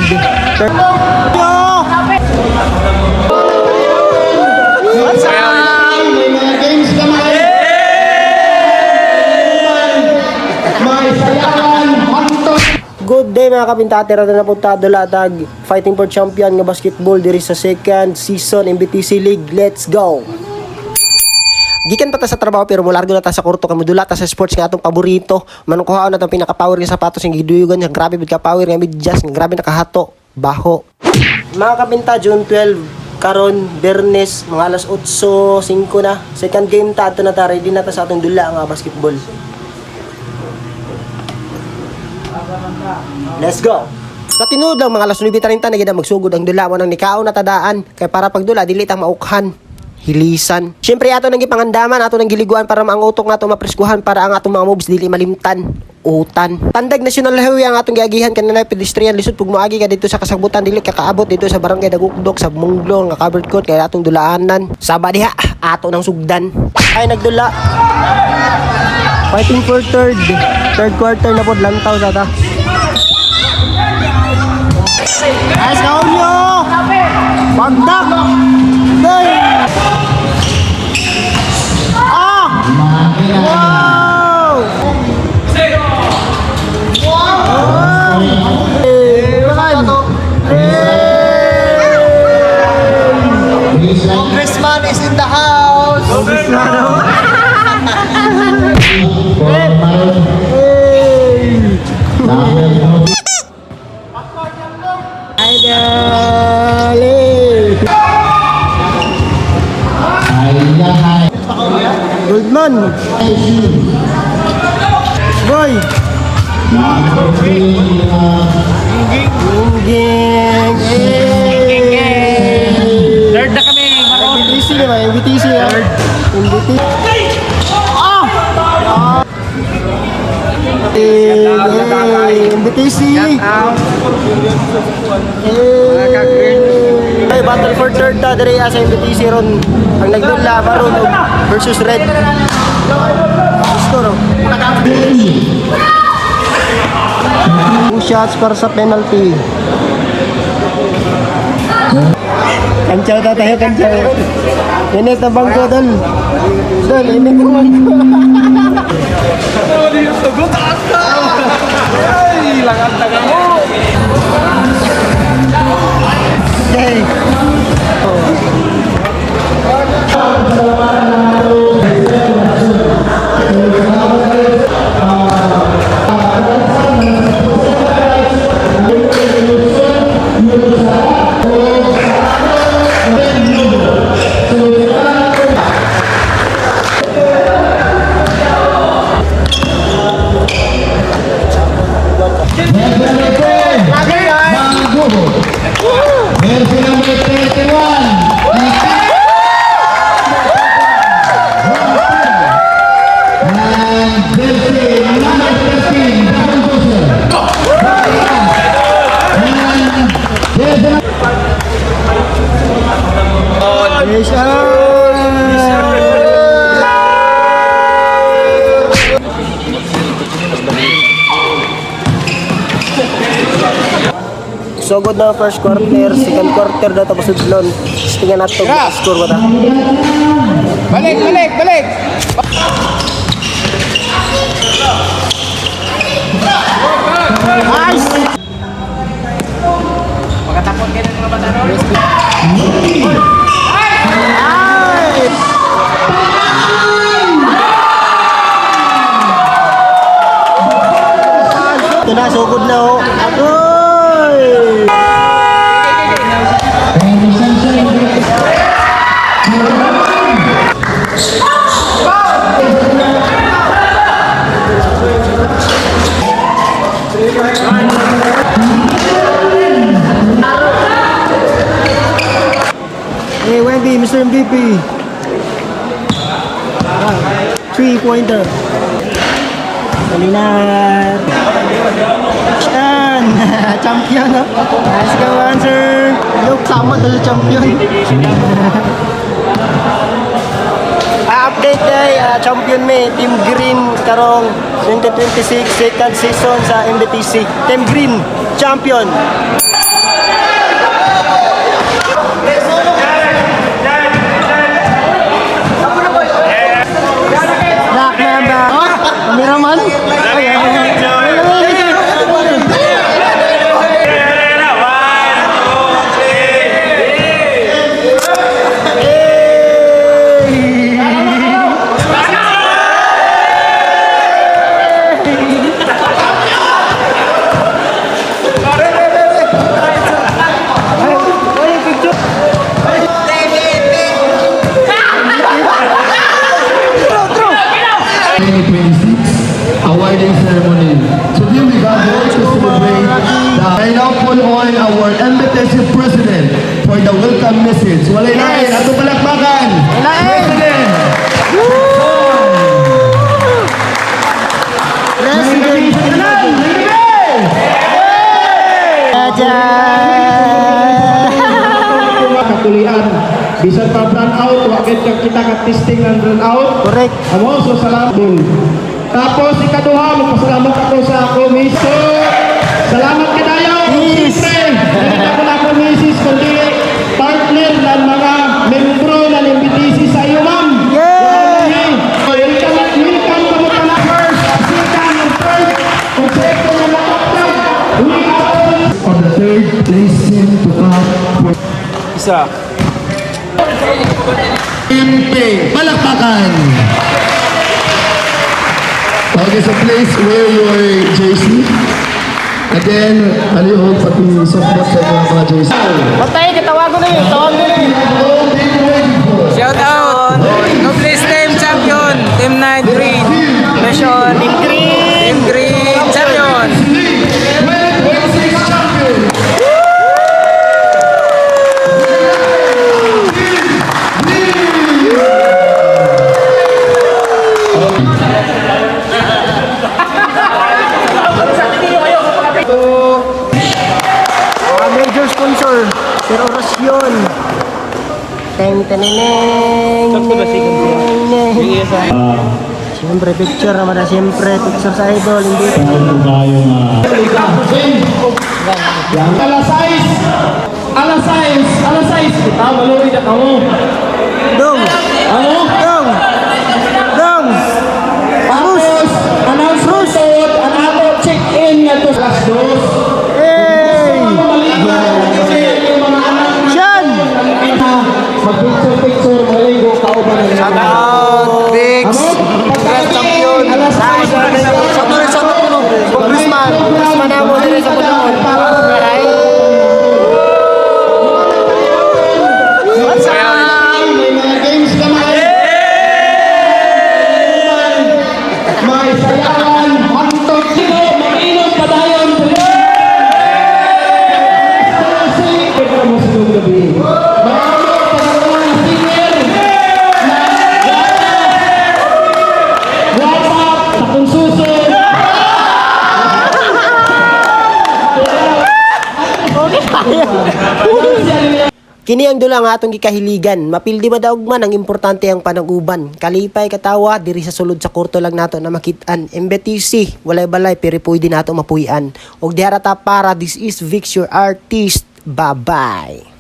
Good day mga kapintatera na napuntado latag fighting for champion nga basketball diri sa second season MBTC League. Let's go! Gikan pa ta sa trabaho pero mulargo na ta sa kurto kami dula ta sa sports nga atong paborito. Manungkuhaon na tong pinaka-power nga sapatos nga giduyugan nga grabe bid ka power nga medyas nga grabe nakahato baho. Mga kapinta, June 12 karon Bernes mga alas 8:05 na. Second game ta ato na ta, ready na ta sa atong dula nga basketball. Let's go! Katinud lang mga alas 9:30 na gid magsugod ang dula mo nang nikaon na tadaan kay para pagdula dili ta maukhan. Hilisan. Siyempre ato nang gipangandaman, ato nang giliguan para ang utok nato mapreskuhan para ang atong mga moves dili malimtan. Utan. Tandag National Highway ang atong giagihan kanina pedestrian lisod pug moagi ka dito sa kasagbutan dili ka kaabot dito sa barangay Dagukdok sa Munglong nga covered court kay atong dulaanan. Saba diha ato nang sugdan. Ay nagdula. Fighting for third quarter na pod lantaw sa ta. Let's go nyo! Bagdak! Day! Ah! Wow! Wow! Congressman is in the house! Congressman! Goldman Boy Gingging Third na kami MBTC naman, MBTC MBTC ay battle for third ta diri sa MBTC ron ang nagdula maroon versus red score 2 shots para sa penalty. Kanchaw ta tayo kanchaw init na bangko dol init na bangko Ay, langan taga mo. hey So good na first quarter, second quarter daw tapos udlon. Tingnan nato score ba ta. Balik. Nice. Makatapon kayo ng mga bata no? Ito na, so good na oh. Hey Wendy, Mr. MVP 3-pointer Kalinan Yan Champion no? Let's go answer Look, sama dala champion update day champion may Team Green karong 2026 second season sa MBTC Team Green champion I now call on our embassy president for the welcome message. Walay lain, ato palakpakan. President. Katulian bisa pa run out wakit kita ka testing ng run out Correct. amo so salamat dun. Tapos ikaduha magpasalamat ako sa komisyon. Salamat kadayo. Yes. Siyempre hindi ko na ako misis kundi partner ng mga membro ng MBTC sa iyo ma'am. Yay! Welcome ka mo na first, second and third. Kung second na nakapag we are For the third place team to come for Isa. Imping. Palakpakan. Okay, so please wear your jersey. Again, alihog pati support sa mga jersey. Patay, katawago na yun. Tawag na yun. Shout out. Nobles Team Champion. Team 9 Green. Mission in green. Team Green Champion. Major sponsor, Sir Orasyon. Teng teneneng. Siyempre picture naman na siyempre picture sa idol hindi. alas 6 kita maluri na kamo. Dong. Ano? Dong. Dong. Tapos, announcement tawad, ang ato check-in nga to alas 2. Hey. Kasi yung mga anak Sean. na mag-picture, maligo, kauban na Shout out. Big. Congrats, champion! Alas 6. Congressman na mo din sa Pulong. May mga games kamay. May sayawan, hantog sino, mag-inom pa dayon. Ikaw mo sa loob gabi. Maramot pa sa mga senior. WhatsApp, sa konsuso. Kini ang dula nga atong gikahiligan. Mapildi madaog man ang importante ang panag-uban. Kalipay katawa diri sa sulod sa kurto lang nato na makit-an. MBTC walay balay pero pwede nato mapuy-an. Og diara ta para this is Vix your artist. Bye-bye.